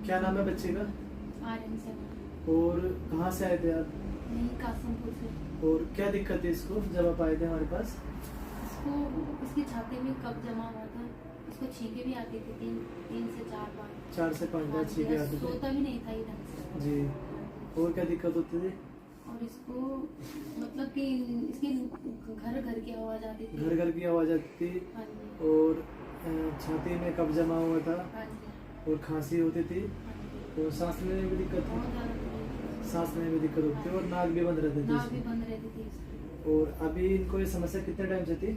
क्या नाम है बच्चे का? आर्यन से। और कहाँ से आए थे आप? नहीं, कासमपुर से। और क्या दिक्कत है इसको जब आप आए थे हमारे पास? इसको इसकी छाती में कब जमा हुआ था, इसको छींके भी आती थी 3 से 4 बार। 4 से 5 बार छींके आते थे। सोता भी नहीं था ये ढंग से जी। और क्या दिक्कत होती थी? और इसको मतलब कि इसकी घर घर की आवाज आती थी। घर घर की आवाज आती थी। हाँ जी। और छाती में कब जमा हुआ था। हाँ जी। और खांसी होती थी। हाँ जी। और सांस लेने में भी दिक्कत बहुत थी। ज्यादा तकलीफ थी। सांस लेने में दिक्कत होती थी और नाक भी बंद रहती थी नाक भी इसकी। बंद रहती थी इसकी। और अभी इनको ये समस्या कितने टाइम से थी?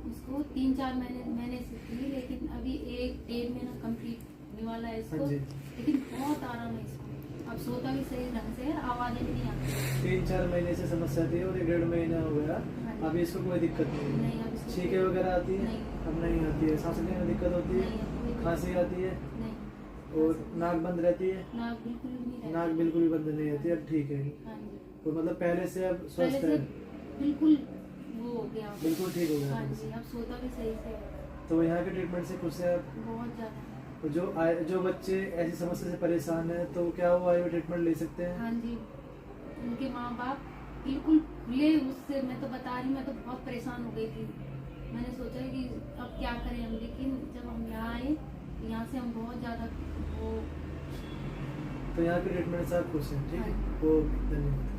इसको 3-4 महीने से थी, लेकिन अभी 1-1.5 महीना कंप्लीट होने वाला है इसको। हाँ जी। लेकिन बहुत आराम है इसको, अब सोता भी सही ढंग से है, आवाजें भी नहीं आती। 3-4 महीने से समस्या थी और 1-1.5 महीना हो गया। हाँ। अभी इसको कोई दिक्कत नहीं है। नहीं, अब इसको छींके वगैरह आती है? नहीं। अब नहीं आती है। सांस लेने में दिक्कत होती नहीं, अब कोई है? खांसी आती है? नहीं। और नाक बंद रहती है? नाक बिल्कुल भी नहीं रहती। नाक बिल्कुल भी बंद नहीं रहती। अब ठीक है। हाँ जी। और मतलब पहले से अब पहले स्वस्थ से है? बिल्कुल वो हो गया। बिल्कुल ठीक हो गया। हाँ जी, अब सोता भी सही से है। तो यहाँ के ट्रीटमेंट से खुश है आप? बहुत ज्यादा। तो जो बच्चे ऐसी समस्या से परेशान है तो क्या वो आयुर्वेद ट्रीटमेंट ले सकते हैं? हाँ जी, उनके माँ बाप बिल्कुल खुले उससे। मैं तो बता रही हूँ, मैं तो बहुत परेशान हो गई थी। मैंने सोचा कि अब क्या करें हम, लेकिन जब हम यहाँ आए, यहाँ से हम बहुत ज्यादा वो। तो यहाँ के ट्रीटमेंट से आप खुश हैं? ठीक है। वो धन्यवाद।